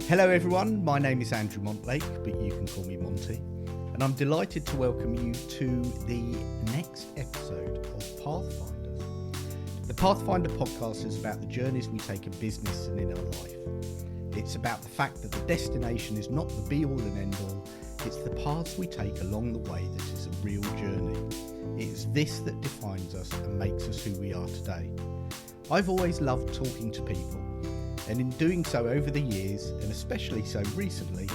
Hello everyone, my name is Andrew Montlake, but you can call me Monty, and I'm delighted to welcome you to the next episode of Pathfinders. The Pathfinder podcast is about the journeys we take in business and in our life. It's about the fact that the destination is not the be-all and end-all, it's the paths we take along the way that is a real journey. It's this that defines us and makes us who we are today. I've always loved talking to people, and in doing so over the years, and especially so recently,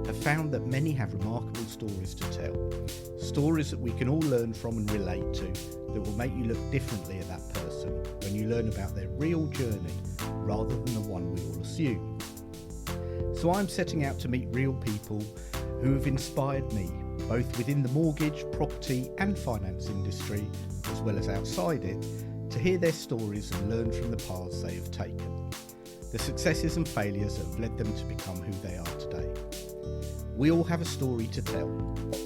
have found that many have remarkable stories to tell. Stories that we can all learn from and relate to, that will make you look differently at that person when you learn about their real journey, rather than the one we all assume. So I'm setting out to meet real people who have inspired me, both within the mortgage, property and finance industry, as well as outside it, to hear their stories and learn from the paths they have taken. The successes and failures that have led them to become who they are today. We all have a story to tell,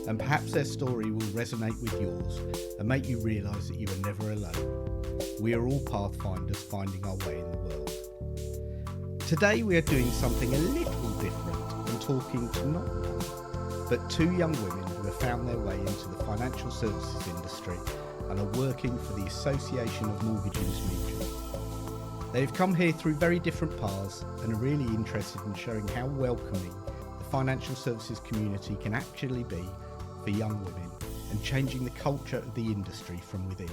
and perhaps their story will resonate with yours and make you realise that you are never alone. We are all pathfinders finding our way in the world. Today we are doing something a little different and talking to not one, but two young women who have found their way into the financial services industry and are working for the Association of Mortgage Intermediaries. They've come here through very different paths and are really interested in showing how welcoming the financial services community can actually be for young women and changing the culture of the industry from within.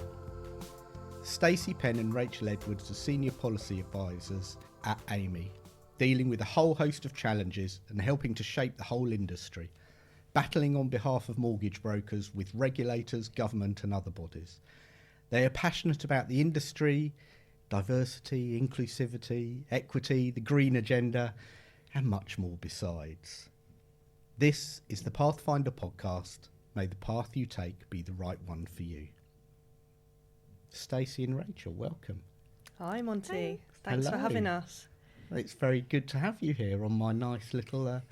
Stacy Penn and Rachel Edwards are Senior Policy Advisors at Amy, dealing with a whole host of challenges and helping to shape the whole industry, battling on behalf of mortgage brokers with regulators, government and other bodies. They are passionate about the industry, diversity, inclusivity, equity, the green agenda, and much more besides. This is the Pathfinder podcast. May the path you take be the right one for you. Stacy and Rachel, welcome. Hi, Monty. Hey. Thanks Hello. for having us. It's very good to have you here on my nice little,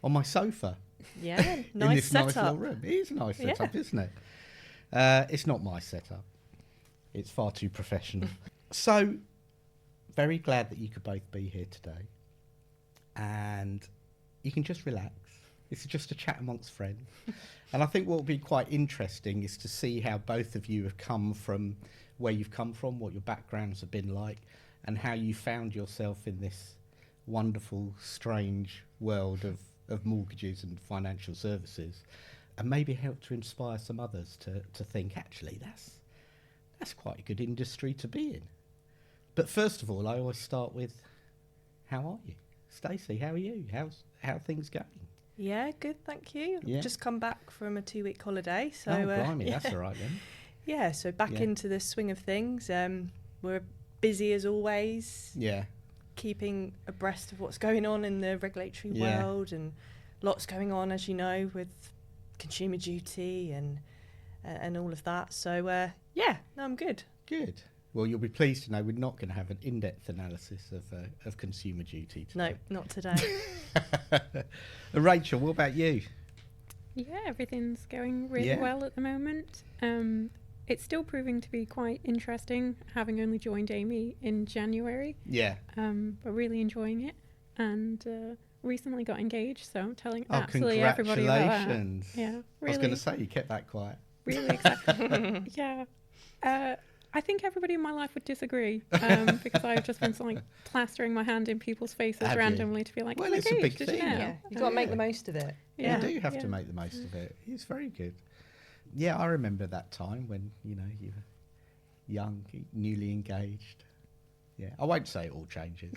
on my sofa. Yeah, In nice this nice setup. little room. It is a nice Yeah. setup, isn't it? It's not my setup. It's far too professional. So, very glad that you could both be here today. And you can just relax. This is just a chat amongst friends. And I think what will be quite interesting is to see how both of you have come from where you've come from, what your backgrounds have been like, and how you found yourself in this wonderful, strange world of mortgages and financial services, and maybe help to inspire some others to think, actually, that's quite a good industry to be in. But first of all, I always start with, how are you? Stacey, how are you? How are things going? Yeah, good, thank you. Yeah. Just come back from a 2-week holiday. So, Oh, blimey, yeah. that's all right then. Yeah, so back Yeah. into the swing of things. We're busy as always, Yeah, keeping abreast of what's going on in the regulatory Yeah. world, and lots going on, as you know, with consumer duty and all of that. So, no, I'm good. good. Well, you'll be pleased to know we're not going to have an in-depth analysis of consumer duty No, today. not today. Rachel, what about you? Yeah, everything's going really Yeah. well at the moment. It's still proving to be quite interesting, having only joined Amy in January, Yeah. but really enjoying it. And recently got engaged, so I'm telling Oh, absolutely everybody about that. congratulations. Yeah, I was going really, to say, you kept that quiet. really excited. Yeah. I think everybody in my life would disagree, because I've just been like plastering my hand in people's faces Have you? randomly to be like, Well, "I'm it's a engaged, big did you thing. know?" Yeah, you've got to make the most of it. Yeah, You do have yeah. to make the most of it. It's very good. Yeah, I remember that time when, you were young, newly engaged. Yeah, I won't say it all changes.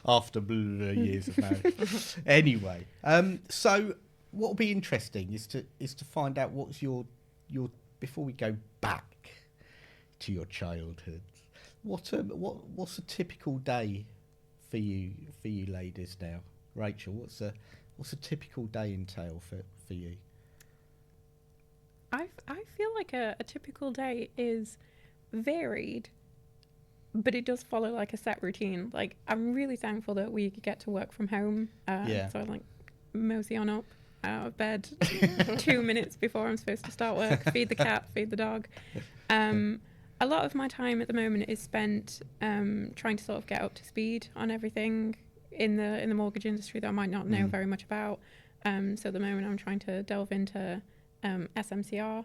After years of marriage. Anyway, so what will be interesting is to find out what's your before we go back to your childhood. What's a typical day for you ladies now? Rachel, what's a typical day entail for you? I feel like a typical day is varied, but it does follow like a set routine. Like, I'm really thankful that we get to work from home. Yeah. So I like mosey on up out of bed 2 minutes before I'm supposed to start work, feed the cat, feed the dog. A lot of my time at the moment is spent trying to sort of get up to speed on everything in the mortgage industry that I might not know very much about. So at the moment I'm trying to delve into SMCR,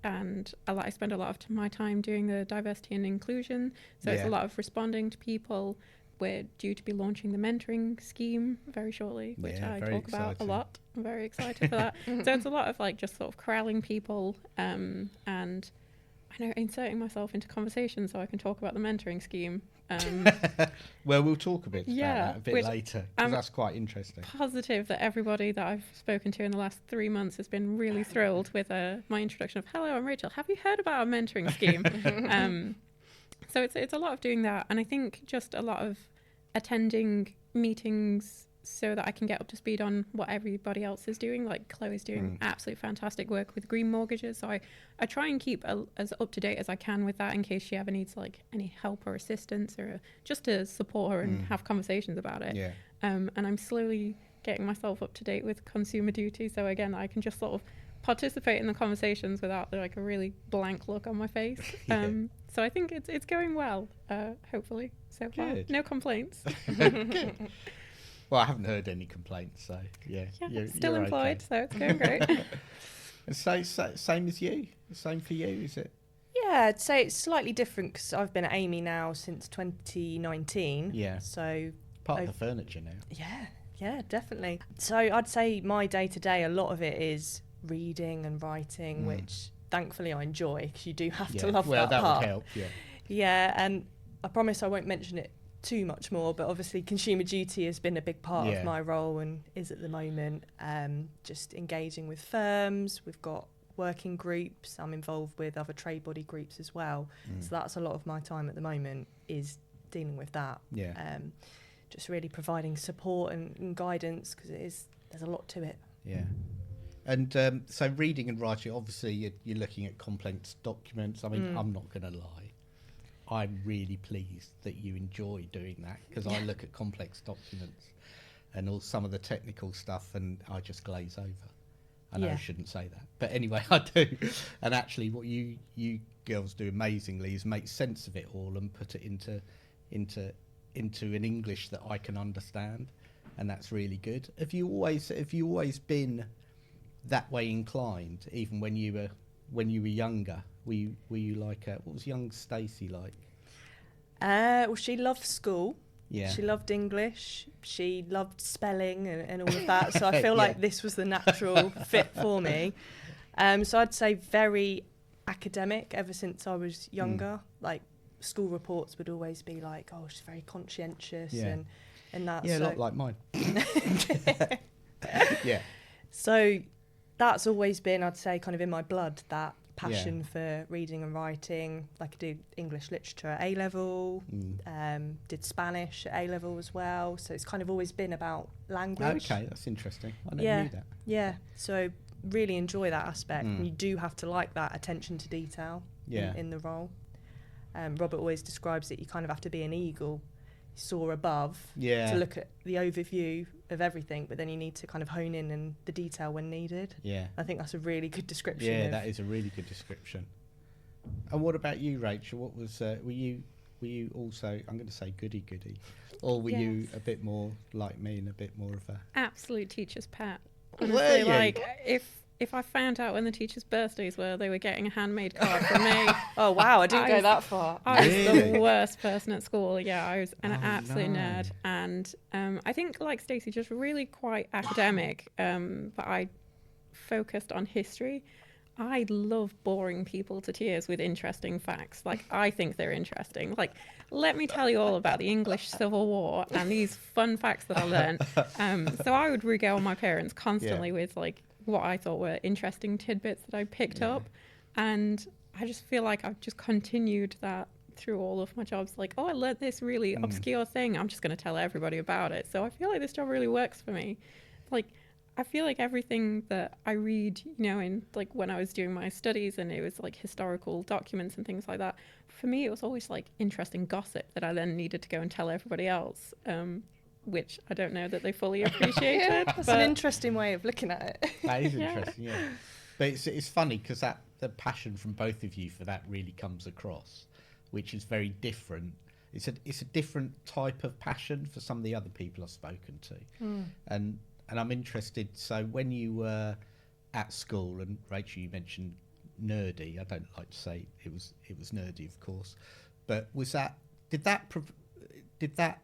and I spend a lot of my time doing the diversity and inclusion. So it's a lot of responding to people. We're due to be launching the mentoring scheme very shortly, which I talk about a lot. I'm very excited for that. So it's a lot of like just sort of corralling people and I know inserting myself into conversations so I can talk about the mentoring scheme. Well, we'll talk a bit about that a bit later, because that's quite interesting. Positive that everybody that I've spoken to in the last 3 months has been really thrilled with my introduction of, hello, I'm Rachel. Have you heard about our mentoring scheme? So it's a lot of doing that. And I think just a lot of attending meetings so that I can get up to speed on what everybody else is doing. Like Chloe's doing absolutely fantastic work with green mortgages. So I try and keep as up to date as I can with that in case she ever needs like any help or assistance or just to support her and have conversations about it. Yeah. And I'm slowly getting myself up to date with consumer duty. So again, I can just sort of participate in the conversations without like a really blank look on my face. So I think it's going well, hopefully, so far. No complaints. Good. Well, I haven't heard any complaints, so yeah. Still you're employed, okay. so it's going great. And so same as you? Same for you, is it? Yeah, I'd say it's slightly different because I've been at Amy now since 2019. Yeah. So part of the furniture now. Yeah, definitely. So I'd say my day-to-day, a lot of it is reading and writing, which thankfully I enjoy because you do have to love that part. Well, that would help, Yeah, and I promise I won't mention it too much more, but obviously consumer duty has been a big part of my role and is at the moment. Just engaging with firms, we've got working groups, I'm involved with other trade body groups as well. So that's a lot of my time at the moment is dealing with that. Just really providing support and guidance because there's a lot to it. Yeah. And so reading and writing, obviously you're looking at complex documents. I mean, I'm not going to lie. I'm really pleased that you enjoy doing that because I look at complex documents and all some of the technical stuff and I just glaze over. I know I shouldn't say that, but anyway, I do. And actually what you girls do amazingly is make sense of it all and put it into an English that I can understand, and that's really good. Have you always been that way inclined, even when you were younger? Were you like what was young Stacy like? Well, she loved school. Yeah. She loved English. She loved spelling and all of that. So I feel like this was the natural fit for me. So I'd say very academic ever since I was younger. Like school reports would always be like, oh, she's very conscientious and that. Yeah, so, a lot like mine. Yeah. So that's always been, I'd say, kind of in my blood, that passion for reading and writing. Like I did English literature at A-level, did Spanish at A-level as well. So it's kind of always been about language. Okay, that's interesting. I never knew that. Yeah, so really enjoy that aspect. And you do have to like that attention to detail in the role. Robert always describes it, you kind of have to be an eagle, soar above to look at the overview of everything, but then you need to kind of hone in on the detail when needed. Yeah, I think that's a really good description. Yeah, that is a really good description. And what about you, Rachel? What was were you also, I'm going to say goody, or were you a bit more like me and a bit more of a absolute teacher's pet? Honestly, like if I found out when the teachers' birthdays were, they were getting a handmade card from me. Oh, wow, I didn't go that far. I was the worst person at school. Yeah, I was an absolute nerd. And I think, like Stacey, just really quite academic, but I focused on history. I love boring people to tears with interesting facts. Like, I think they're interesting. Like, let me tell you all about the English Civil War and these fun facts that I learned. So I would regale my parents constantly with, like, what I thought were interesting tidbits that I picked up. And I just feel like I've just continued that through all of my jobs. Like, oh, I learned this really obscure thing. I'm just going to tell everybody about it. So I feel like this job really works for me. Like, I feel like everything that I read, you know, in like when I was doing my studies and it was like historical documents and things like that, for me, it was always like interesting gossip that I then needed to go and tell everybody else. Which I don't know that they fully appreciated. That's an interesting way of looking at it. That is interesting, But it's funny because the passion from both of you for that really comes across. which is very different. It's a different type of passion for some of the other people I've spoken to. And I'm interested, so when you were at school, and Rachel, you mentioned nerdy. I don't like to say it was nerdy, of course, but did that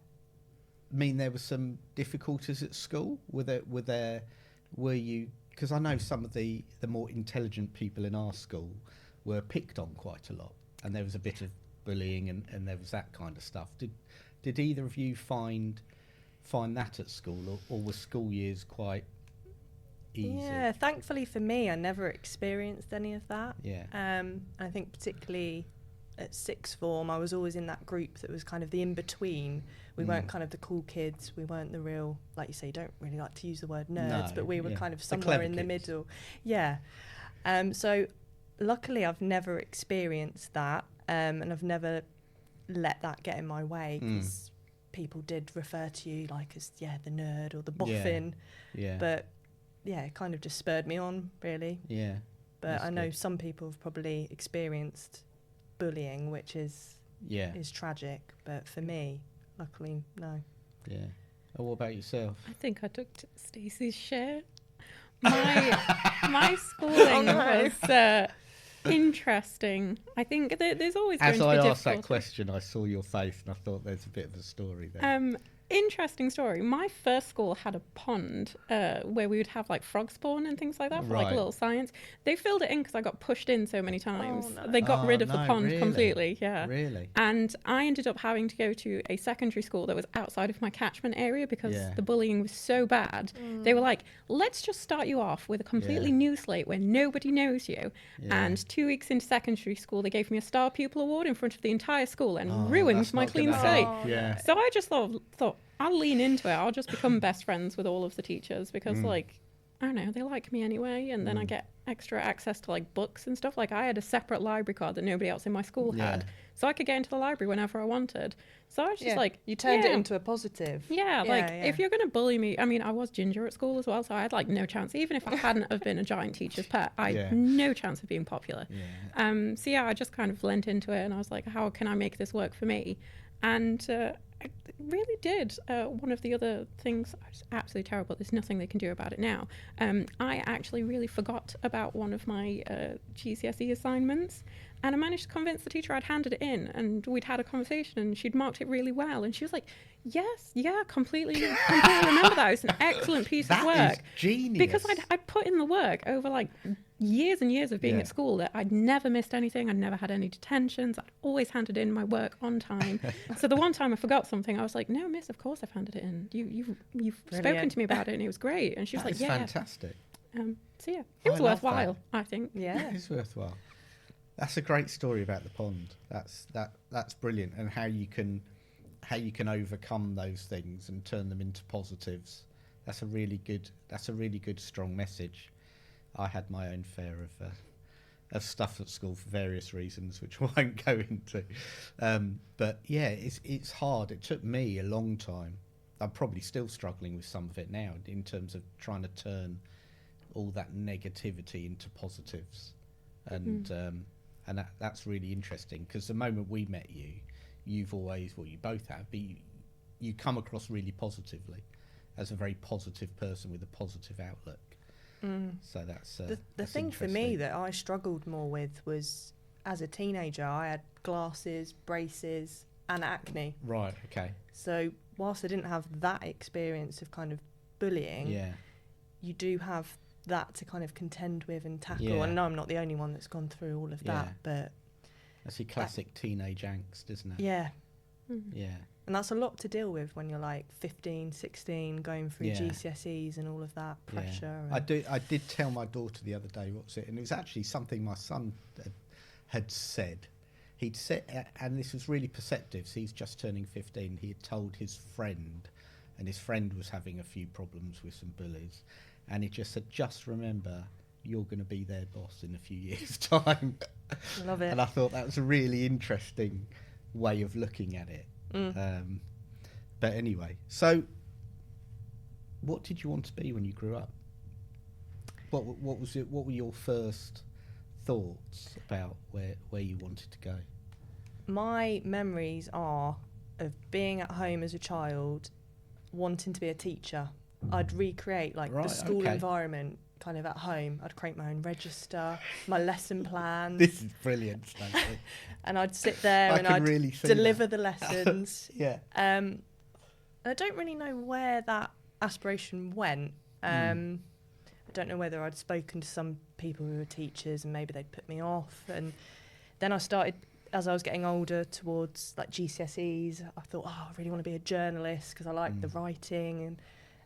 mean there were some difficulties at school? Were you, because I know some of the more intelligent people in our school were picked on quite a lot, and there was a bit of bullying and there was that kind of stuff. Did either of you find that at school, or were school years quite easy? Yeah, thankfully for me, I never experienced any of that. Yeah. I think particularly at sixth form, I was always in that group that was kind of the in-between. We weren't kind of the cool kids. We weren't the real, like you say, you don't really like to use the word nerds, but we were kind of somewhere in the middle. Yeah. So luckily I've never experienced that, and I've never let that get in my way, because people did refer to you like as, the nerd or the boffin. Yeah. But yeah, it kind of just spurred me on, really. Yeah. But I know some people have probably experienced bullying, which is tragic. But for me, luckily, no. Yeah. Oh, what about yourself? I think I took Stacey's share. My schooling was interesting. I think there's always going to be As I difficulty. asked that question, I saw your face and I thought there's a bit of a story there. Interesting story. My first school had a pond where we would have like frog spawn and things like that for like little science. They filled it in because I got pushed in so many times. Oh, no. They got rid of the pond really? completely. Yeah. Really? And I ended up having to go to a secondary school that was outside of my catchment area because the bullying was so bad. They were like, let's just start you off with a completely new slate where nobody knows you. And 2 weeks into secondary school, they gave me a star pupil award in front of the entire school and ruined my clean slate. So I just thought, I'll lean into it. I'll just become best friends with all of the teachers because, like, I don't know, they like me anyway. And then I get extra access to, like, books and stuff. Like, I had a separate library card that nobody else in my school had. So I could get into the library whenever I wanted. So I was just like... You turned it into a positive. If you're going to bully me... I mean, I was ginger at school as well, so I had, like, no chance. Even if I hadn't have been a giant teacher's pet, I had no chance of being popular. I just kind of lent into it and I was like, how can I make this work for me? And... I really did. One of the other things, it's absolutely terrible. There's nothing they can do about it now. I actually really forgot about one of my GCSE assignments, and I managed to convince the teacher I'd handed it in, and we'd had a conversation, and she'd marked it really well, and she was like, yes, completely remember that. It was an excellent piece of work. That is genius. Because I'd put in the work over like years and years of being at school that I'd never missed anything. I'd never had any detentions. I'd always handed in my work on time. So the one time I forgot something, I was like, no, miss, of course I've handed it in. You've spoken to me about it and it was great. And she was like, yeah. Fantastic. It was worthwhile, I think. Yeah. It's worthwhile. That's a great story about the pond. That's brilliant. And how you can overcome those things and turn them into positives. That's a really good strong message. I had my own fare of stuff at school for various reasons, which I won't go into. But yeah, it's hard. It took me a long time. I'm probably still struggling with some of it now in terms of trying to turn all that negativity into positives. And that's really interesting, because the moment we met you, you've always, well, you both have, but you come across really positively as a very positive person with a positive outlook. So that's the thing for me that I struggled more with was, as a teenager, I had glasses, braces, and acne. Right. Okay. So whilst I didn't have that experience of kind of bullying, you do have that to kind of contend with and tackle. And I know I'm not the only one that's gone through all of that, but that's your classic teenage angst, isn't it? Yeah. Yeah. And that's a lot to deal with when you're like 15, 16, going through GCSEs and all of that pressure. I did tell my daughter the other day, and it was actually something my son had said. He'd said, and this was really perceptive, so he's just turning 15, he had told his friend, and his friend was having a few problems with some bullies, and he just said, just remember, you're going to be their boss in a few years' time. Love it. And I thought that was a really interesting way of looking at it. But anyway, so what did you want to be when you grew up? What was it? What were your first thoughts about where you wanted to go? my memories are of being at home as a child, wanting to be a teacher. I'd recreate the school environment kind of at home. I'd create my own register, my lesson plans. This is brilliant, Stacey. And I'd sit there and I'd really deliver the lessons. Yeah. And I don't really know where that aspiration went. I don't know whether I'd spoken to some people who were teachers and maybe they'd put me off. And then I started, as I was getting older, towards GCSEs, I thought, I really want to be a journalist because I like the writing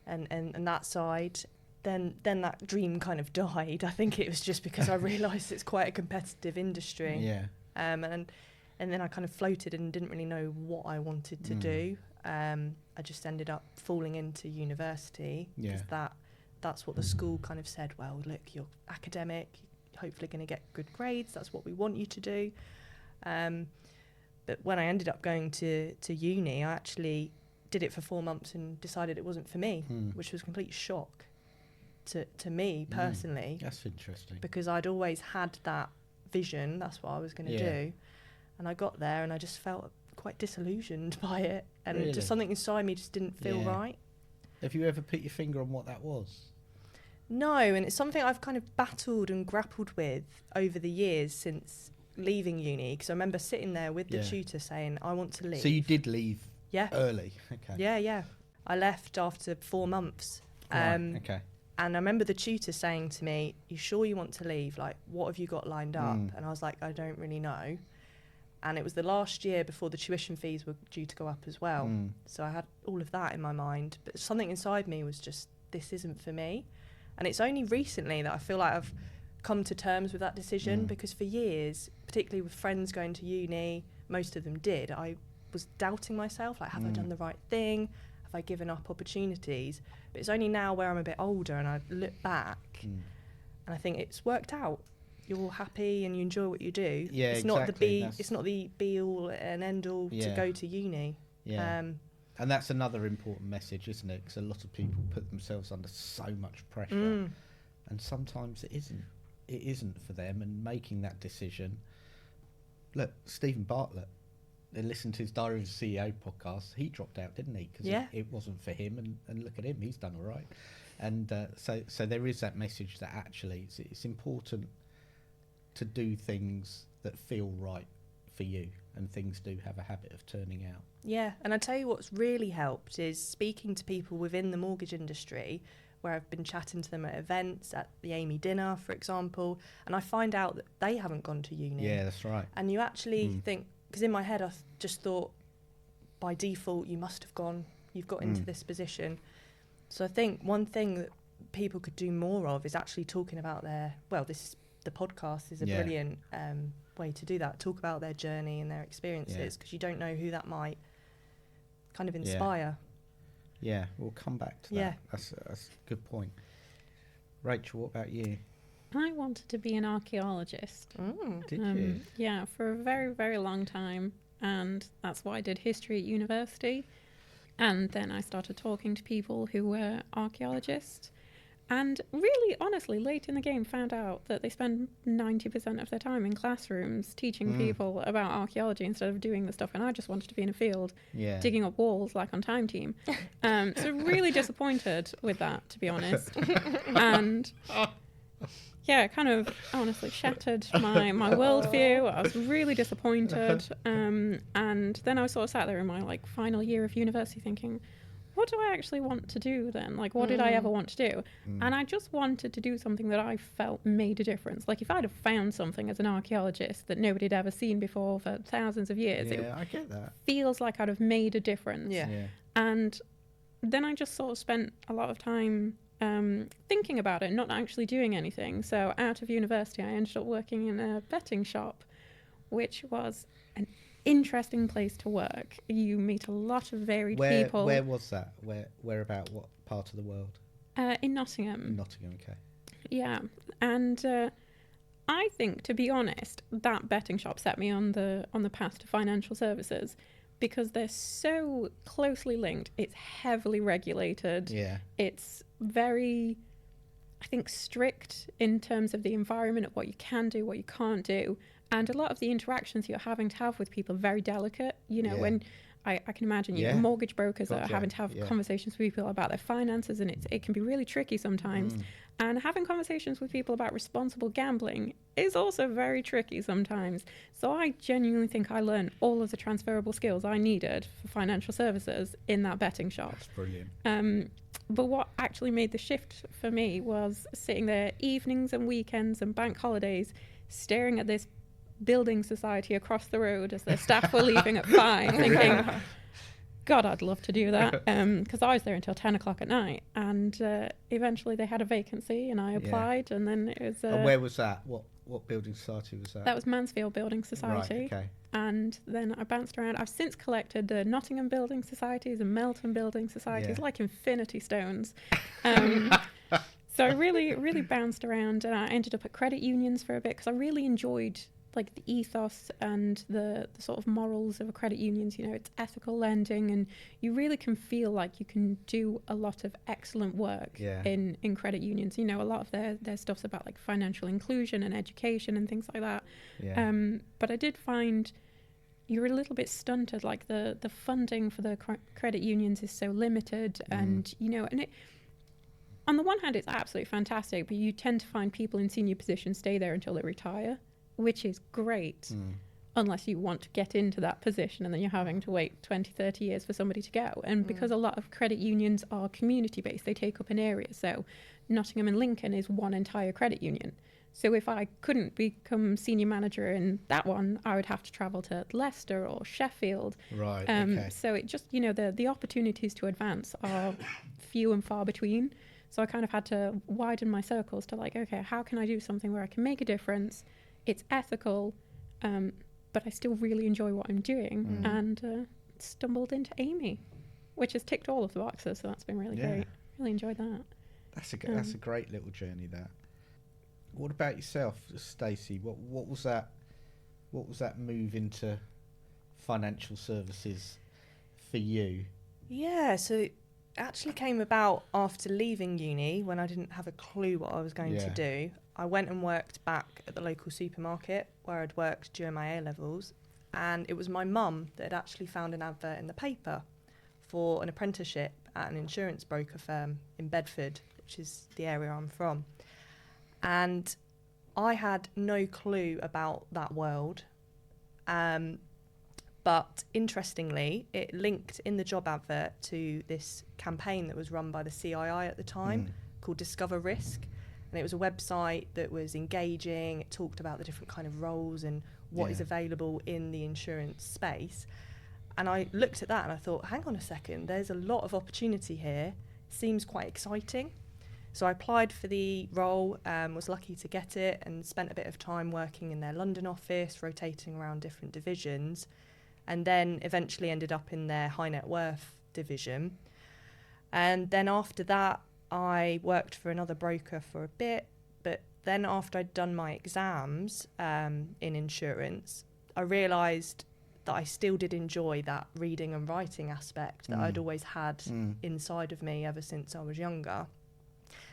and that side. Then that dream kind of died. I think it was just because I realised it's quite a competitive industry. Yeah. And then I kind of floated and didn't really know what I wanted to do. I just ended up falling into university because that's what the school kind of said. Well, look, you're academic, you're hopefully going to get good grades. That's what we want you to do. But when I ended up going to uni, I actually did it for 4 months and decided it wasn't for me, which was a complete shock to me personally. That's interesting. Because I'd always had that vision, that's what I was going to do. And I got there and I just felt quite disillusioned by it. And just something inside me just didn't feel right. Have you ever put your finger on what that was? No, and it's something I've kind of battled and grappled with over the years since leaving uni. Because I remember sitting there with the tutor saying, I want to leave. So you did leave early? Okay. Yeah. I left after 4 months. Okay. And I remember the tutor saying to me, you sure you want to leave? What have you got lined up? And I was like, I don't really know. And it was the last year before the tuition fees were due to go up as well. So I had all of that in my mind. But something inside me was just, this isn't for me. And it's only recently that I feel like I've come to terms with that decision, because for years, particularly with friends going to uni, most of them did, I was doubting myself, have I done the right thing? Have I given up opportunities? But it's only now where I'm a bit older and I look back and I think it's worked out. You're happy and you enjoy what you do. Yeah, it's exactly. It's not the be all and end all to go to uni. Yeah. And that's another important message, isn't it? Because a lot of people put themselves under so much pressure, and sometimes it isn't for them. And making that decision. Look, Stephen Bartlett. Listen to his Diary of a CEO podcast. He dropped out, didn't he? Because it wasn't for him. And look at him, he's done all right. And so there is that message that actually it's important to do things that feel right for you, and things do have a habit of turning out. Yeah, and I tell you what's really helped is speaking to people within the mortgage industry, where I've been chatting to them at events, at the Amy dinner, for example, and I find out that they haven't gone to uni. Yeah, that's right. And you actually think, because in my head I just thought by default you must have gone, you've got into this position. So I think one thing that people could do more of is actually talking about the podcast is a brilliant way to do that. Talk about their journey and their experiences, because you don't know who that might kind of inspire. Yeah, we'll come back to that. Yeah. That's a good point. Rachel, what about you? I wanted to be an archaeologist. Did you? Yeah, for a very, very long time. And that's why I did history at university. And then I started talking to people who were archaeologists. And really, honestly, late in the game, found out that they spend 90% of their time in classrooms teaching people about archaeology instead of doing the stuff. And I just wanted to be in a field digging up walls like on Time Team. So really disappointed with that, to be honest. And yeah, it kind of honestly shattered my worldview. I was really disappointed. And then I was sort of sat there in my final year of university thinking, what do I actually want to do then? What did I ever want to do? And I just wanted to do something that I felt made a difference. If I'd have found something as an archaeologist that nobody had ever seen before for thousands of years, I get that. Feels like I'd have made a difference. Yeah. And then I just sort of spent a lot of time thinking about it, not actually doing anything. So out of university, I ended up working in a betting shop, which was an interesting place to work. You meet a lot of varied people. Where was that? Where about? What part of the world? In Nottingham. In Nottingham, okay. Yeah, and I think, to be honest, that betting shop set me on the path to financial services, because they're so closely linked. It's heavily regulated. Yeah. It's very I think, strict in terms of the environment of what you can do, what you can't do. And a lot of the interactions you're having to have with people are very delicate. You know, when I can imagine mortgage brokers are having to have conversations with people about their finances, and it can be really tricky sometimes. And having conversations with people about responsible gambling is also very tricky sometimes. So I genuinely think I learned all of the transferable skills I needed for financial services in that betting shop. That's brilliant. But what actually made the shift for me was sitting there evenings and weekends and bank holidays, staring at this building society across the road as their staff were leaving at 5, thinking, God, I'd love to do that, because I was there until 10 o'clock at night, and eventually they had a vacancy and I applied, and then it was... and where was that? What building society was that? That was Mansfield Building Society. Right, okay. And then I bounced around. I've since collected the Nottingham Building Societies and Melton Building Societies, like infinity stones. So I really, really bounced around, and I ended up at credit unions for a bit because I really enjoyed like the ethos and the sort of morals of a credit unions. You know, it's ethical lending, and you really can feel like you can do a lot of excellent work in credit unions. You know, a lot of their stuff's about like financial inclusion and education and things like that. But I did find you're a little bit stunted, like the funding for the credit unions is so limited, and you know, and it, on the one hand it's absolutely fantastic, but you tend to find people in senior positions stay there until they retire, which is great, unless you want to get into that position, and then you're having to wait 20, 30 years for somebody to go. And because a lot of credit unions are community-based, they take up an area. So Nottingham and Lincoln is one entire credit union. So if I couldn't become senior manager in that one, I would have to travel to Leicester or Sheffield. Right, So it just, you know, the opportunities to advance are few and far between. So I kind of had to widen my circles to like, okay, how can I do something where I can make a difference? It's ethical, but I still really enjoy what I'm doing, and stumbled into Amy, which has ticked all of the boxes, so that's been really great. Really enjoyed that. That's a great little journey, that. What about yourself, Stacey? What was that? What was that move into financial services for you? Yeah, so it actually came about after leaving uni, when I didn't have a clue what I was going to do. I went and worked back at the local supermarket where I'd worked during my A-levels, and it was my mum that had actually found an advert in the paper for an apprenticeship at an insurance broker firm in Bedford, which is the area I'm from. And I had no clue about that world. But interestingly, it linked in the job advert to this campaign that was run by the CII at the time called Discover Risk. And it was a website that was engaging. It talked about the different kind of roles and what is available in the insurance space. And I looked at that and I thought, hang on a second, there's a lot of opportunity here. Seems quite exciting. So I applied for the role, was lucky to get it, and spent a bit of time working in their London office, rotating around different divisions, and then eventually ended up in their high net worth division. And then after that, I worked for another broker for a bit, but then after I'd done my exams in insurance, I realised that I still did enjoy that reading and writing aspect that I'd always had inside of me ever since I was younger.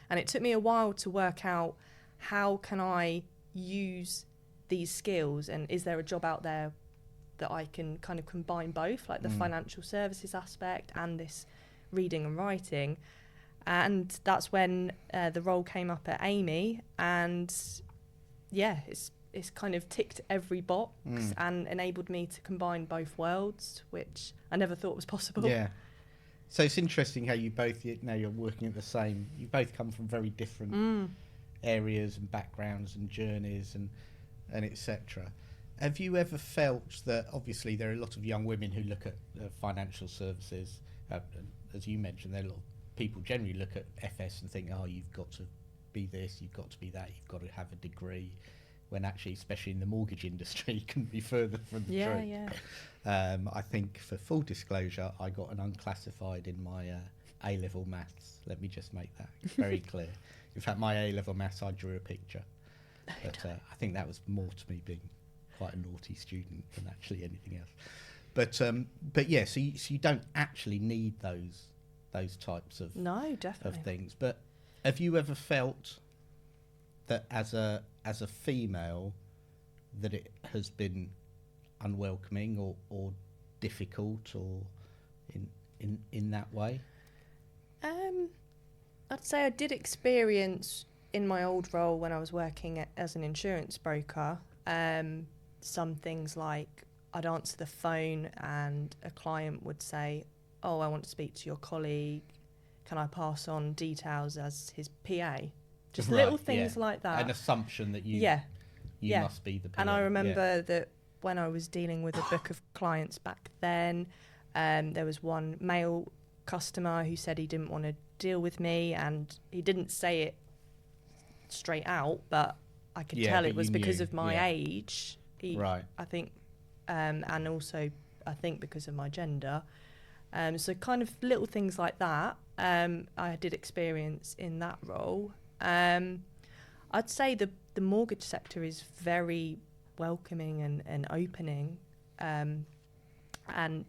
And it took me a while to work out, how can I use these skills, and is there a job out there that I can kind of combine both, like the financial services aspect and this reading and writing. And that's when the role came up at Amy, and it's kind of ticked every box and enabled me to combine both worlds, which I never thought was possible. Yeah. So it's interesting how you both, now you're working at the same, you both come from very different areas and backgrounds and journeys and etc. Have you ever felt that, obviously there are a lot of young women who look at financial services, as you mentioned, there are a lot of people generally look at FS and think, oh, you've got to be this, you've got to be that, you've got to have a degree, when actually, especially in the mortgage industry, you couldn't be further from the truth. I think, for full disclosure, I got an unclassified in my A-level maths. Let me just make that very clear. In fact, my A-level maths, I drew a picture. But I think that was more to me being quite a naughty student than actually anything else. But yeah, so you don't actually need those types of no, definitely of things. But Have you ever felt that as a female that it has been unwelcoming or difficult or in that way? I'd say I did experience in my old role when I was working as an insurance broker, some things like I'd answer the phone and a client would say, "Oh, I want to speak to your colleague. Can I pass on details as his PA?" Just little things like that. An assumption that you must be the PA. And I remember that when I was dealing with a book of clients back then, there was one male customer who said he didn't want to deal with me, and he didn't say it straight out, but I could tell it was because of my age. I think, and also I think because of my gender. So kind of little things like that I did experience in that role. I'd say the mortgage sector is very welcoming and opening, and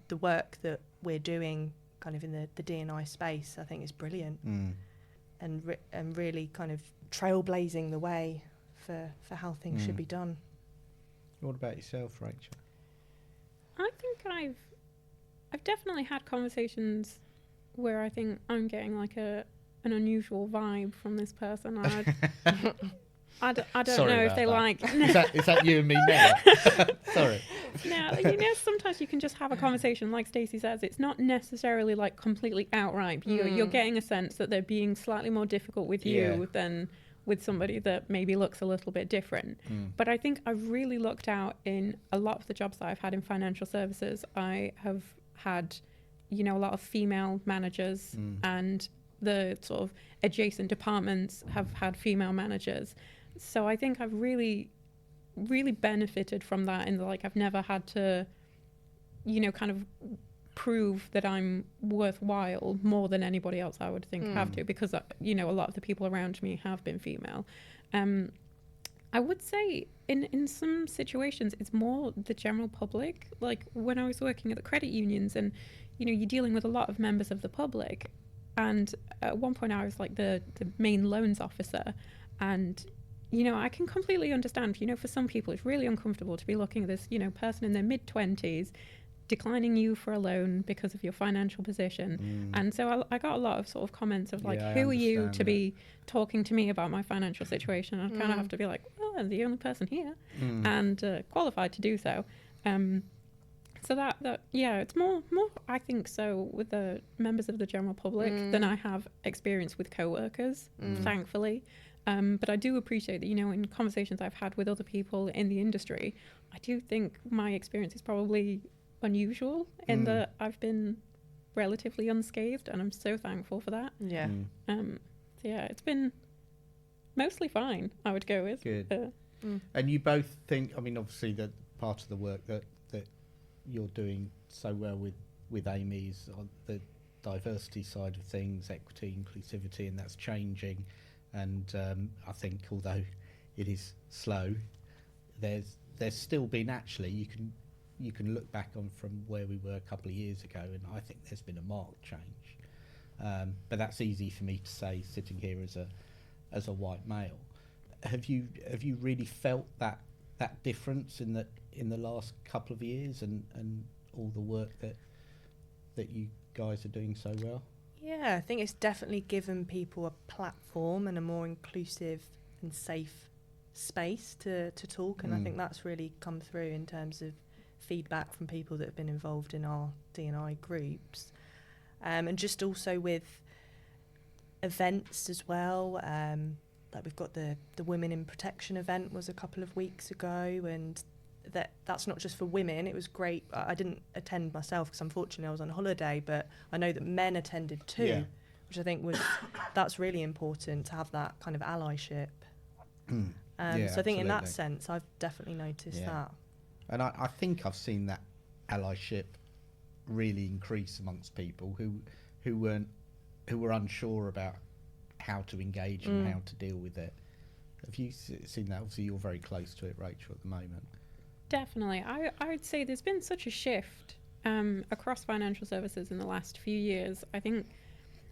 the work that we're doing kind of in the D&I space I think is brilliant, and really kind of trailblazing the way for how things should be done. What about yourself, Rachel? I think I've definitely had conversations where I think I'm getting like an unusual vibe from this person. I don't know if they like... is that you and me now? Sorry. No, sometimes you can just have a conversation, like Stacey says. It's not necessarily like completely outright. You're getting a sense that they're being slightly more difficult with you than with somebody that maybe looks a little bit different. But I think I've really looked out in a lot of the jobs that I've had in financial services. I have had, a lot of female managers, and the sort of adjacent departments have had female managers. So I think I've really, really benefited from that, in like I've never had to, kind of prove that I'm worthwhile more than anybody else I would think have to, because a lot of the people around me have been female. I would say in some situations it's more the general public. Like when I was working at the credit unions, and you're dealing with a lot of members of the public, and at one point I was like the main loans officer, and I can completely understand, for some people it's really uncomfortable to be looking at this, person in their mid-20s declining you for a loan because of your financial position. And so I got a lot of sort of comments of like, who are you to be talking to me about my financial situation? I kind of have to be like, well, I'm the only person here and qualified to do so. So that it's more I think so with the members of the general public than I have experience with co-workers, thankfully. But I do appreciate that, in conversations I've had with other people in the industry, I do think my experience is probably unusual in that I've been relatively unscathed, and I'm so thankful for that. It's been mostly fine, I would go with. Good. And you both think, obviously that part of the work that you're doing so well with Amy is on the diversity side of things, equity, inclusivity, and that's changing. And I think although it is slow, there's still been, actually, you can look back on from where we were a couple of years ago, and I think there's been a marked change. But that's easy for me to say sitting here as a white male. Have you really felt that difference in the last couple of years, and all the work that you guys are doing so well? Yeah, I think it's definitely given people a platform and a more inclusive and safe space to talk, and I think that's really come through in terms of feedback from people that have been involved in our D&I groups, and just also with events as well. Like we've got the Women in Protection event was a couple of weeks ago, and that's not just for women. It was great. I didn't attend myself because unfortunately I was on holiday, but I know that men attended too, which I think that's really important to have that kind of allyship. So I think in that sense I've definitely noticed that. And I think I've seen that allyship really increase amongst people who were unsure about how to engage and how to deal with it. Have you seen that? Obviously you're very close to it, Rachel, at the moment. Definitely. I would say there's been such a shift across financial services in the last few years. I think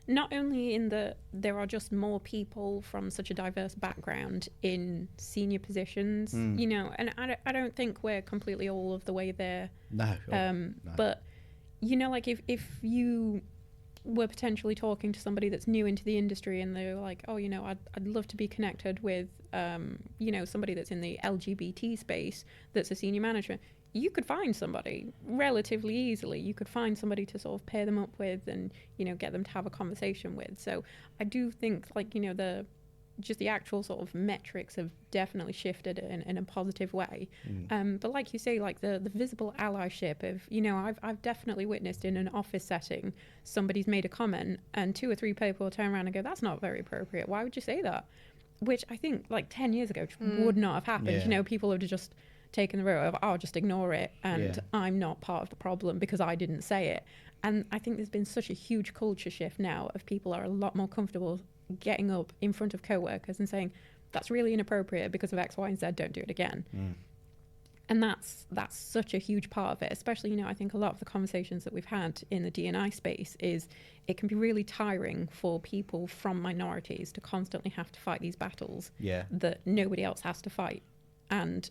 not only in there are just more people from such a diverse background in senior positions, you know, and I don't think we're completely all of the way there. No. But, you know, like if you were potentially talking to somebody that's new into the industry and they're like, oh, you know, I'd love to be connected with, you know, somebody that's in the LGBT space that's a senior manager, you could find somebody relatively easily. You could find somebody to sort of pair them up with and, you know, get them to have a conversation with. So I do think, like, you know, the actual sort of metrics have definitely shifted in a positive way. But like you say, like the visible allyship of, you know, I've definitely witnessed in an office setting, somebody's made a comment and 2 or 3 people will turn around and go, that's not very appropriate. Why would you say that? Which I think like 10 years ago would not have happened. Yeah. You know, people would have just taken the route of, oh, just ignore it and I'm not part of the problem because I didn't say it. And I think there's been such a huge culture shift now of people are a lot more comfortable getting up in front of co-workers and saying, that's really inappropriate because of X, Y, and Z, don't do it again. And that's such a huge part of it, especially, you know, I think a lot of the conversations that we've had in the D&I space is it can be really tiring for people from minorities to constantly have to fight these battles that nobody else has to fight. And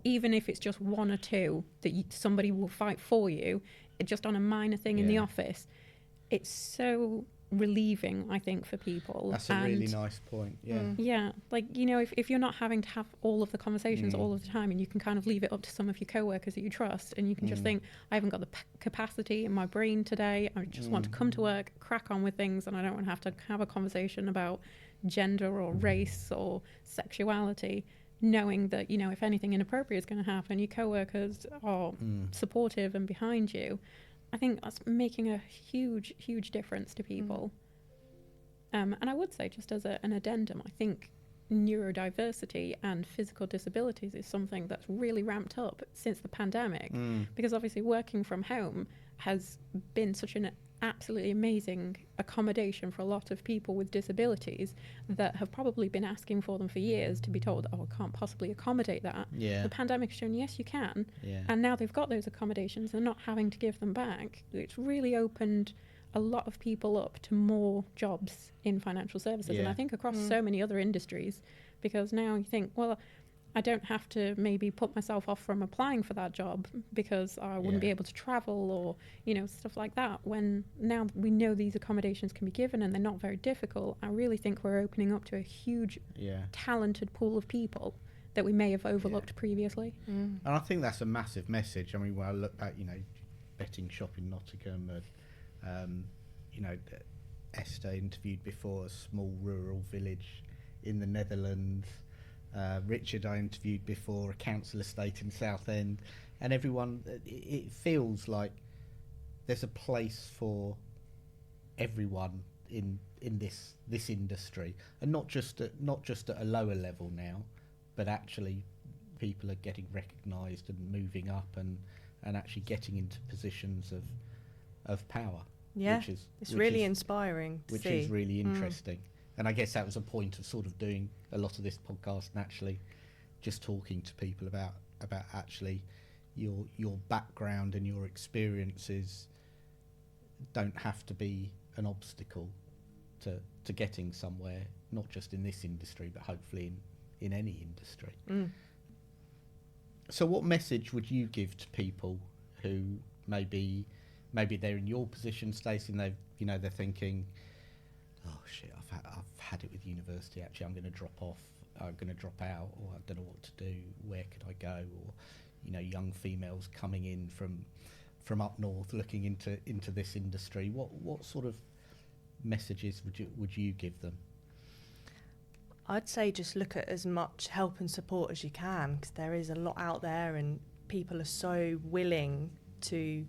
even if it's just 1 or 2 that somebody will fight for you, just on a minor thing in the office, it's so relieving, I think, for people. That's a really nice point. Yeah, like, you know, if you're not having to have all of the conversations all of the time, and you can kind of leave it up to some of your co-workers that you trust, and you can just think, I haven't got the capacity in my brain today, I just want to come to work, crack on with things, and I don't want to have a conversation about gender or race or sexuality, knowing that, you know, if anything inappropriate is going to happen, your co-workers are supportive and behind you. I think that's making a huge, huge difference to people. And I would say, just as an addendum, I think neurodiversity and physical disabilities is something that's really ramped up since the pandemic, because obviously working from home has been such an absolutely amazing accommodation for a lot of people with disabilities that have probably been asking for them for years to be told, oh, I can't possibly accommodate that. The pandemic's shown, yes, you can. And now they've got those accommodations, they're not having to give them back. It's really opened a lot of people up to more jobs in financial services, and I think across so many other industries, because now you think, well, I don't have to maybe put myself off from applying for that job because I wouldn't be able to travel or, you know, stuff like that. When now we know these accommodations can be given and they're not very difficult, I really think we're opening up to a huge talented pool of people that we may have overlooked previously. And I think that's a massive message. I mean, when I look at, you know, betting shop in Nottingham, you know, Esther interviewed before a small rural village in the Netherlands. Richard I interviewed before a council estate in Southend, and everyone, it feels like there's a place for everyone in this industry, and not just at a lower level now, but actually people are getting recognised and moving up and actually getting into positions of power. It's really inspiring to which see. Is really interesting. And I guess that was a point of sort of doing a lot of this podcast and actually just talking to people about actually your background and your experiences don't have to be an obstacle to getting somewhere, not just in this industry, but hopefully in any industry. So what message would you give to people who maybe they're in your position, Stacey, and they're thinking, oh shit, I've had it with university, actually I'm going to drop off, I'm going to drop out, or I don't know what to do, where could I go? Or, you know, young females coming in from up north looking into this industry. What sort of messages would you give them? I'd say just look at as much help and support as you can, because there is a lot out there and people are so willing to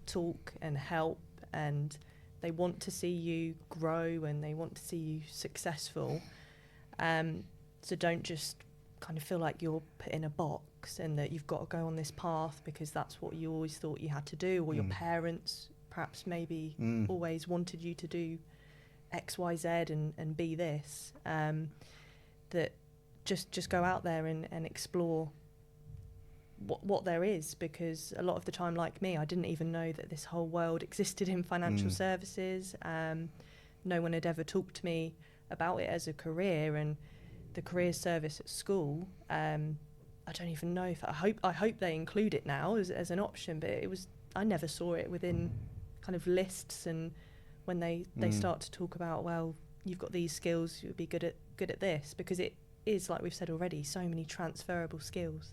talk and help, and they want to see you grow and they want to see you successful. So don't just kind of feel like you're put in a box and that you've got to go on this path because that's what you always thought you had to do, or your parents perhaps maybe always wanted you to do X, Y, Z and be this. That just go out there and explore what there is, because a lot of the time, like me, I didn't even know that this whole world existed in financial services. no one had ever talked to me about it as a career, and the career service at school, I don't even know if I hope they include it now as an option, but I never saw it within kind of lists, and when they start to talk about, well, you've got these skills, you would be good at this, because it is, like we've said already, so many transferable skills.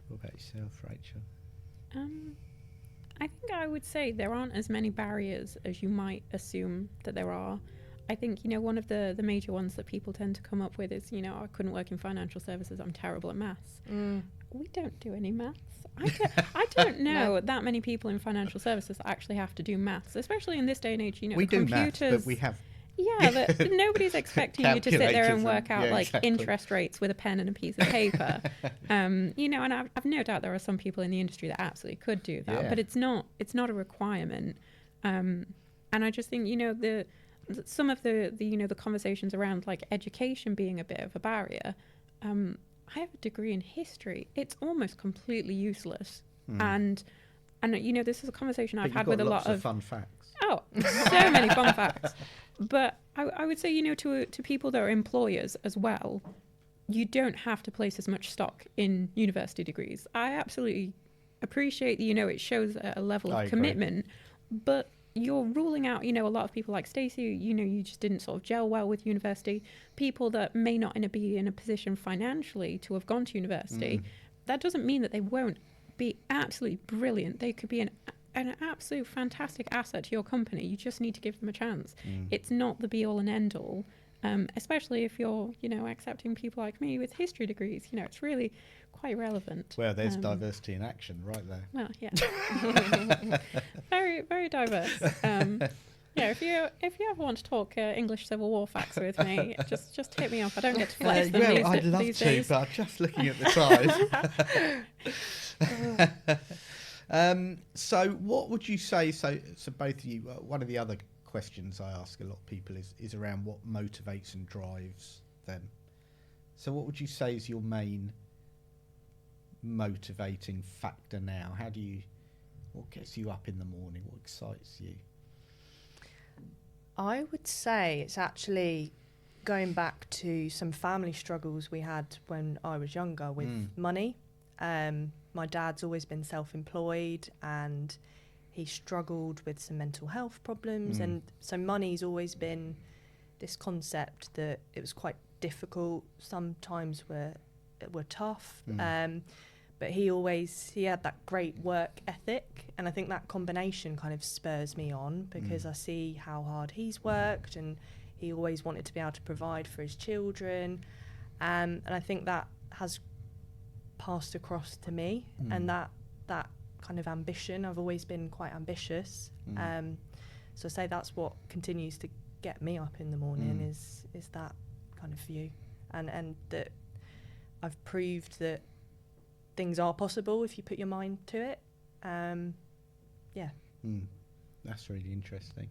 What about yourself, Rachel? I think I would say there aren't as many barriers as you might assume that there are. I think, one of the major ones that people tend to come up with is, I couldn't work in financial services, I'm terrible at maths. We don't do any maths. I don't know that many people in financial services that actually have to do maths, especially in this day and age. We do maths, but we have... Yeah, nobody's expecting you to sit there and work out interest rates with a pen and a piece of paper. And I've no doubt there are some people in the industry that absolutely could do that, but it's not a requirement. And I just think, some of the conversations around like education being a bit of a barrier. I have a degree in history. It's almost completely useless. And this is a conversation I've had with a lot of fun facts. Oh, so many fun facts. But I would say, to people that are employers as well, you don't have to place as much stock in university degrees. I absolutely appreciate that, it shows a level of commitment, but you're ruling out, a lot of people like Stacy, you just didn't sort of gel well with university. People that may not be in a position financially to have gone to university, that doesn't mean that they won't be absolutely brilliant. They could be an absolute fantastic asset to your company. You just need to give them a chance. It's not the be all and end all, especially if you're, accepting people like me with history degrees. It's really quite relevant. Well, there's diversity in action right there. Well, yeah. Very, very diverse. If you ever want to talk English Civil War facts with me, just hit me up. I don't get to flex them I'd love these to, days. but just looking at the size. So what would you say, so both of you, one of the other questions I ask a lot of people is around what motivates and drives them. So what would you say is your main motivating factor now? What gets you up in the morning? What excites you? I would say it's actually going back to some family struggles we had when I was younger with money. My dad's always been self-employed, and he struggled with some mental health problems, and so money's always been this concept that it was quite difficult. Sometimes were tough, but he had that great work ethic, and I think that combination kind of spurs me on, because I see how hard he's worked, and he always wanted to be able to provide for his children, and I think that has passed across to me, and that kind of ambition. I've always been quite ambitious, so I say that's what continues to get me up in the morning is that kind of view, and that I've proved that things are possible if you put your mind to it. That's really interesting.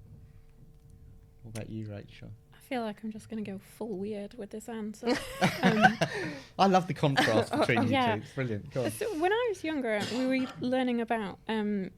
What about you, Rachel? I feel like I'm just going to go full weird with this answer. I love the contrast between you two. It's brilliant. Go on. So when I was younger, we were learning about the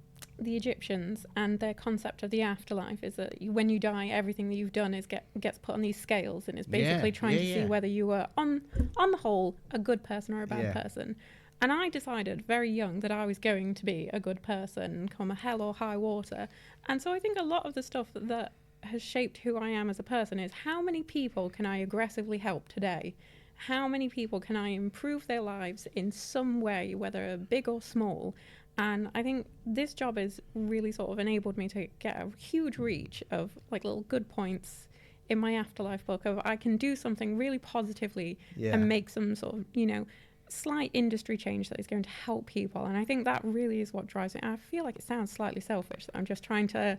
Egyptians, and their concept of the afterlife is that when you die, everything that you've done gets put on these scales, and it's basically trying to see whether you were on the whole a good person or a bad person. And I decided very young that I was going to be a good person, come hell or high water. And so I think a lot of the stuff that has shaped who I am as a person is how many people can I aggressively help today? How many people can I improve their lives in some way, whether big or small? And I think this job has really sort of enabled me to get a huge reach of like little good points in my afterlife book of I can do something really positively and make some sort of, slight industry change that is going to help people. And I think that really is what drives me. I feel like it sounds slightly selfish that I'm just trying to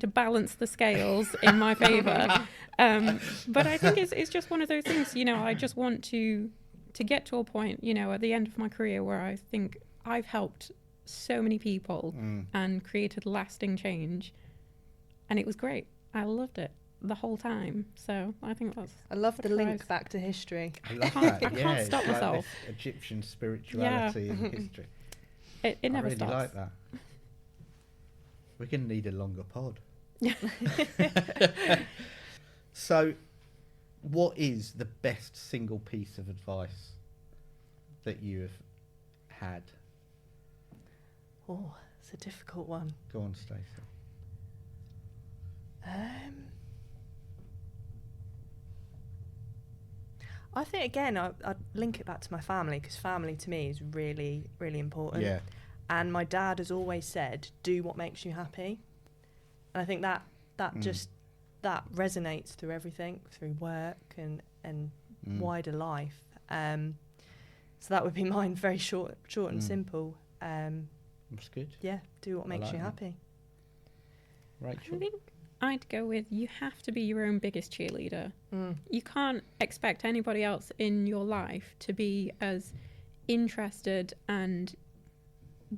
balance the scales in my favor. But I think it's just one of those things, I just want to get to a point, at the end of my career where I think I've helped so many people and created lasting change. And it was great. I loved it the whole time. So I think I love the link back to history. I love that. I can't stop myself. Like Egyptian spirituality and history. It never really stops. Like that. We're going to need a longer pod. So, what is the best single piece of advice that you have had? Oh, it's a difficult one. Go on, Stacey. I think, again, I'd link it back to my family, because family to me is really, really important. Yeah. And my dad has always said, do what makes you happy. And I think that resonates through everything, through work and wider life. So that would be mine, very short and simple. That's good. Yeah, do what makes you happy. Rachel? I think I'd go with, you have to be your own biggest cheerleader. You can't expect anybody else in your life to be as interested and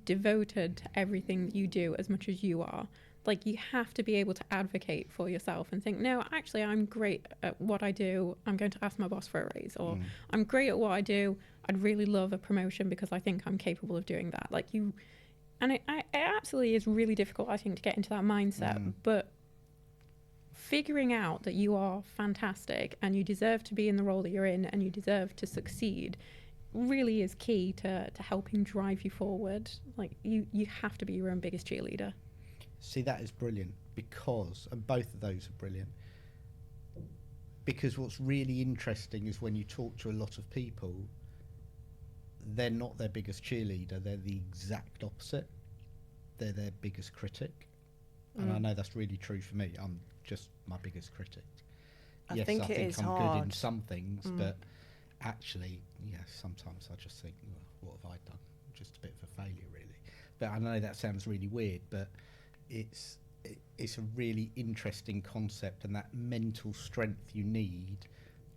devoted to everything that you do as much as you are. Like, you have to be able to advocate for yourself and think, no, actually, I'm great at what I do. I'm going to ask my boss for a raise. Or I'm great at what I do. I'd really love a promotion because I think I'm capable of doing that. Like, you... And it absolutely is really difficult, I think, to get into that mindset. But figuring out that you are fantastic and you deserve to be in the role that you're in and you deserve to succeed really is key to helping drive you forward. Like, you have to be your own biggest cheerleader. See, that is brilliant, because, and both of those are brilliant, because what's really interesting is when you talk to a lot of people, they're not their biggest cheerleader, they're the exact opposite. They're their biggest critic. And I know that's really true for me. I'm just my biggest critic. I think I'm good in some things, but actually, sometimes I just think, what have I done? Just a bit of a failure, really. But I know that sounds really weird, but it's a really interesting concept, and that mental strength you need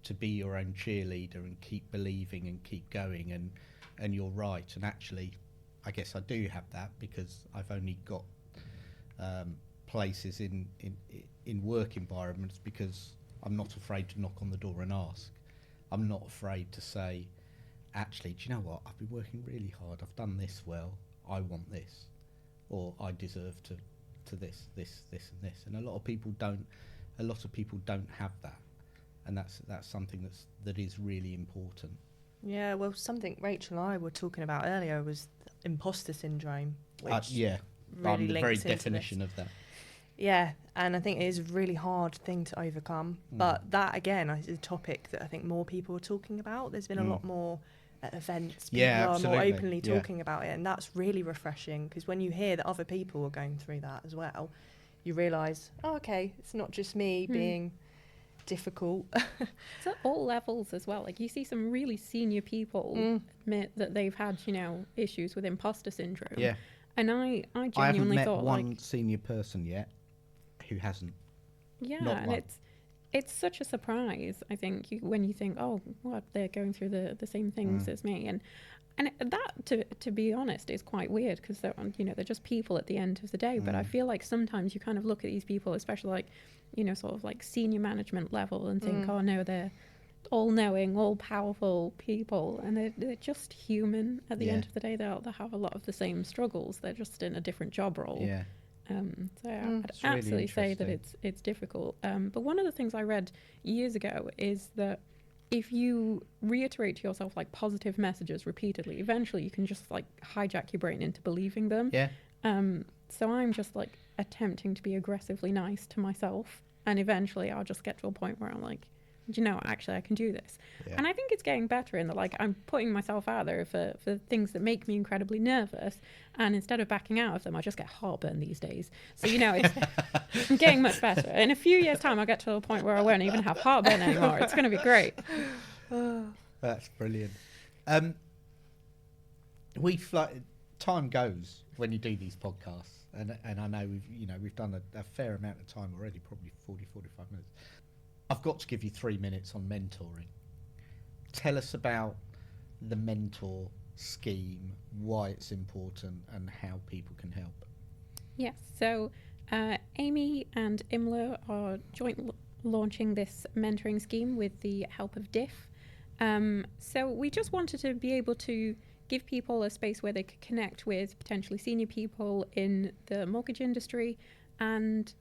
to be your own cheerleader and keep believing and keep going. And you're right. And actually, I guess I do have that, because I've only got places in work environments because I'm not afraid to knock on the door and ask. I'm not afraid to say, actually, do you know what? I've been working really hard. I've done this well. I want this, or I deserve to this, and this. And a lot of people don't have that, and that's something that is really important. Yeah, well, something Rachel and I were talking about earlier was imposter syndrome, which really I'm the very definition of that. Yeah, and I think it is a really hard thing to overcome. But that, again, is a topic that I think more people are talking about. There's been a lot more at events. People are more openly talking about it, and that's really refreshing, because when you hear that other people are going through that as well, you realise, oh, okay, it's not just me being difficult. It's at all levels as well. Like, you see some really senior people admit that they've had, issues with imposter syndrome. Yeah. And I genuinely thought, I haven't met one senior person yet who hasn't. Yeah, and it's such a surprise, I think, when you think, oh, what, they're going through the same things as me. And that, to be honest, is quite weird, because they're just people at the end of the day. But I feel like sometimes you kind of look at these people, especially like, sort of like senior management level, and think, oh no, they're all-knowing, all-powerful people, and they're just human at the end of the day. They'll have a lot of the same struggles. They're just in a different job role. Yeah. So I'd absolutely really say that it's difficult. But one of the things I read years ago is that if you reiterate to yourself like positive messages repeatedly, eventually you can just like hijack your brain into believing them. Yeah. So I'm just like attempting to be aggressively nice to myself, and eventually I'll just get to a point where I'm like, actually I can do this. Yeah. And I think it's getting better in that, like, I'm putting myself out there for things that make me incredibly nervous, and instead of backing out of them, I just get heartburn these days. So, it's I'm getting much better. In a few years' time, I'll get to a point where I won't even have heartburn anymore. It's going to be great. That's brilliant. Time goes when you do these podcasts, and I know we've done a fair amount of time already, probably 40, 45 minutes. I've got to give you 3 minutes on mentoring. Tell us about the mentor scheme, why it's important, and how people can help. Yes, so Amy and Imla are joint launching this mentoring scheme with the help of DIF. So we just wanted to be able to give people a space where they could connect with potentially senior people in the mortgage industry and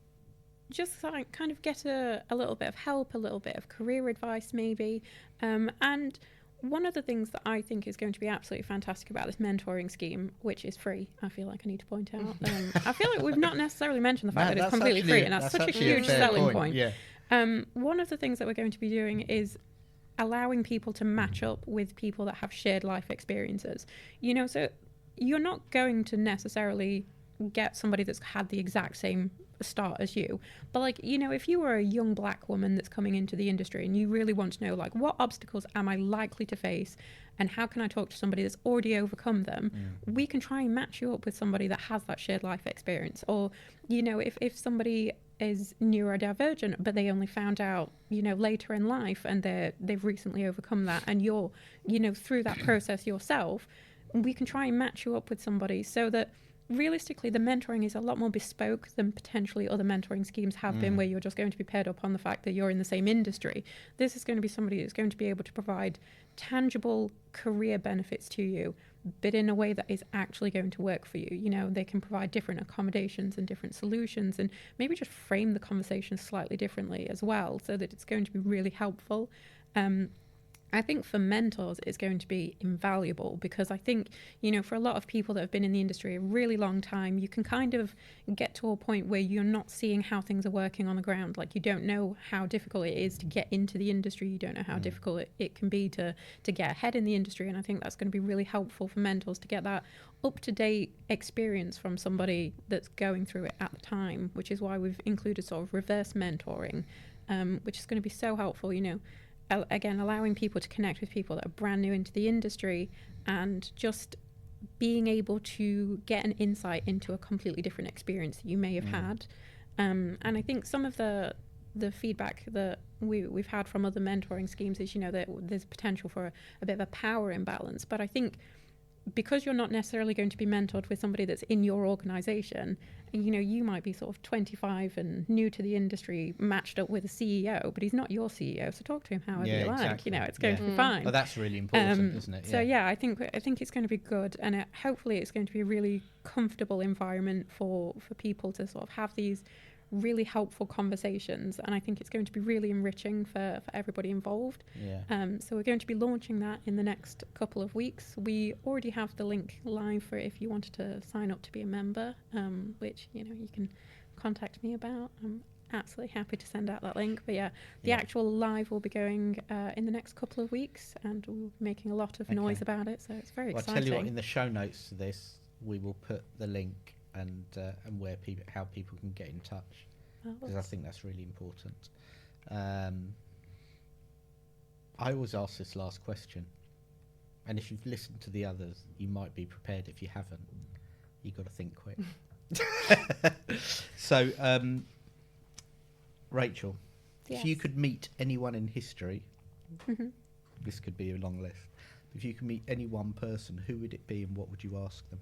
just like kind of get a little bit of help, a little bit of career advice maybe. And one of the things that I think is going to be absolutely fantastic about this mentoring scheme, which is free, I feel like I need to point out. I feel like we've not necessarily mentioned the fact that it's completely free, and that's such a huge selling point. Yeah. One of the things that we're going to be doing is allowing people to match up with people that have shared life experiences. You know, so you're not going to necessarily get somebody that's had the exact same start as you, but like, you know, if you were a young black woman that's coming into the industry and you really want to know like what obstacles am I likely to face and how can I talk to somebody that's already overcome them, we can try and match you up with somebody that has that shared life experience. Or, you know, if somebody is neurodivergent but they only found out, you know, later in life and they've recently overcome that, and you're, you know, through that process yourself, we can try and match you up with somebody so that realistically the mentoring is a lot more bespoke than potentially other mentoring schemes have been, where you're just going to be paired up on the fact that you're in the same industry. This is going to be somebody that's going to be able to provide tangible career benefits to you, but in a way that is actually going to work for you. You know, they can provide different accommodations and different solutions, and maybe just frame the conversation slightly differently as well, so that it's going to be really helpful. I think for mentors, it's going to be invaluable, because I think, you know, for a lot of people that have been in the industry a really long time, you can kind of get to a point where you're not seeing how things are working on the ground. Like, you don't know how difficult it is to get into the industry. You don't know how difficult it can be to get ahead in the industry. And I think that's going to be really helpful for mentors to get that up-to-date experience from somebody that's going through it at the time, which is why we've included sort of reverse mentoring, which is going to be so helpful, you know. Again, allowing people to connect with people that are brand new into the industry, and just being able to get an insight into a completely different experience that you may have had. And I think some of the feedback that we've had from other mentoring schemes is, you know, that there's potential for a bit of a power imbalance. But I think because you're not necessarily going to be mentored with somebody that's in your organization, and, you know, you might be sort of 25 and new to the industry, matched up with a CEO, but he's not your CEO, so talk to him however you like. Exactly. You know, it's going to be fine. Well, that's really important, isn't it? So yeah, I think it's going to be good, and hopefully it's going to be a really comfortable environment for people to sort of have these really helpful conversations, and I think it's going to be really enriching for everybody involved. So we're going to be launching that in the next couple of weeks. We already have the link live for if you wanted to sign up to be a member, which, you know, you can contact me about. I'm absolutely happy to send out that link. But yeah, the actual live will be going in the next couple of weeks, and we're making a lot of noise about it, so it's very exciting. I'll tell you what, in the show notes to this, we will put the link and how people can get in touch, because I think that's really important. I always ask this last question, and if you've listened to the others, you might be prepared. If you haven't, you've got to think quick. So, Rachel, if you could meet anyone in history, this could be a long list. If you could meet any one person, who would it be, and what would you ask them?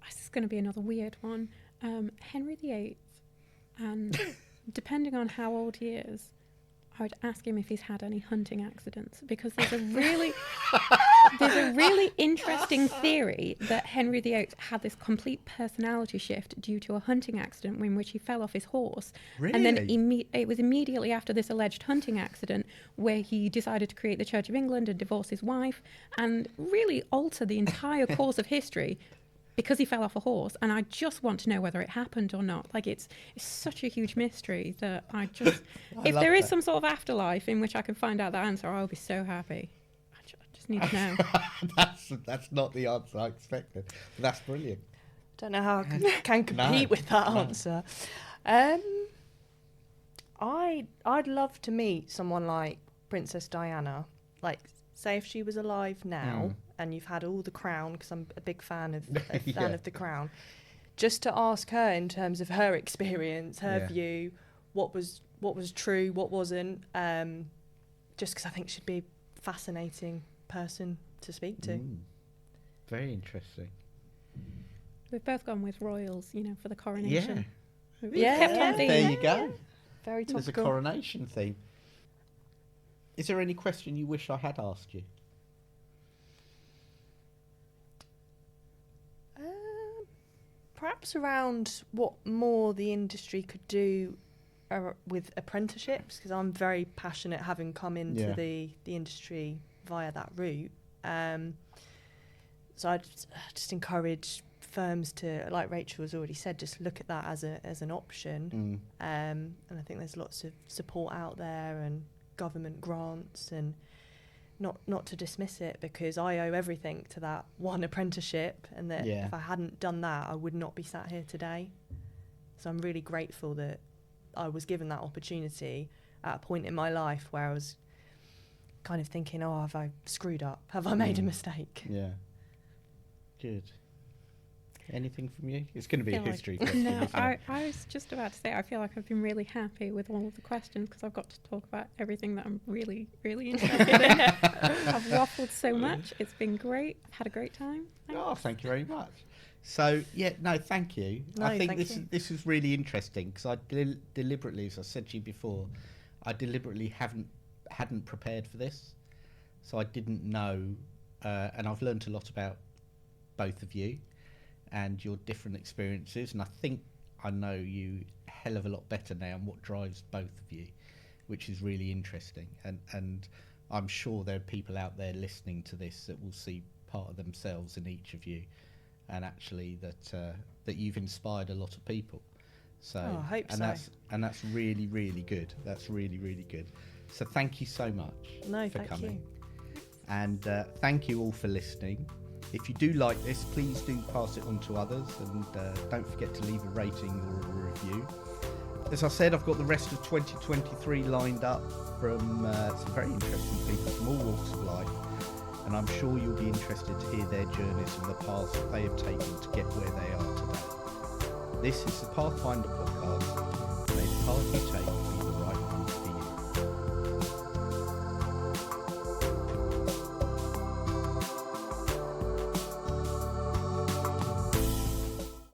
This is going to be another weird one. Henry VIII, and depending on how old he is, I would ask him if he's had any hunting accidents, because there's a really interesting theory that Henry VIII had this complete personality shift due to a hunting accident in which he fell off his horse. Really? And then it was immediately after this alleged hunting accident where he decided to create the Church of England and divorce his wife and really alter the entire course of history, because he fell off a horse. And I just want to know whether it happened or not. Like, it's such a huge mystery that I just... if there is some sort of afterlife in which I can find out the answer, I'll be so happy. I just need to know. That's not the answer I expected. But that's brilliant. Don't know how I can compete with that answer. I'd love to meet someone like Princess Diana. Like, say if she was alive now, and you've had all the Crown, because I'm a big fan of the Crown, just to ask her in terms of her experience, her view, what was true, what wasn't, just because I think she'd be a fascinating person to speak to. Very interesting. We've both gone with royals, you know, for the coronation. Yeah. There you go. Very topical. There's a coronation theme. Is there any question you wish I had asked you? perhaps around what more the industry could do with apprenticeships, because I'm very passionate, having come into the industry via that route. So I just encourage firms to, like Rachel has already said, just look at that as an option. And I think there's lots of support out there and government grants, and not to dismiss it, because I owe everything to that one apprenticeship, and that if I hadn't done that, I would not be sat here today. So I'm really grateful that I was given that opportunity at a point in my life where I was kind of thinking, oh, have I screwed up? Have I made a mistake? Yeah. Good. Anything from you? It's going to be a history question. No, I was just about to say, I feel like I've been really happy with all of the questions, because I've got to talk about everything that I'm really, really interested in. I've waffled so much. It's been great. I've had a great time. Thanks. Oh, thank you very much. So, thank you. No, I think this is really interesting, because I deliberately, as I said to you before, I deliberately hadn't prepared for this. So I didn't know, and I've learned a lot about both of you and your different experiences, and I think I know you a hell of a lot better now and what drives both of you, which is really interesting. And I'm sure there are people out there listening to this that will see part of themselves in each of you, and actually that you've inspired a lot of people. So I hope and that's really, really good. That's really, really good. So thank you so much for coming. You. And thank you all for listening. If you do like this, please do pass it on to others, and don't forget to leave a rating or a review. As I said, I've got the rest of 2023 lined up from some very interesting people from all walks of life, and I'm sure you'll be interested to hear their journeys and the paths that they have taken to get where they are today. This is the Pathfinder podcast. May the path you take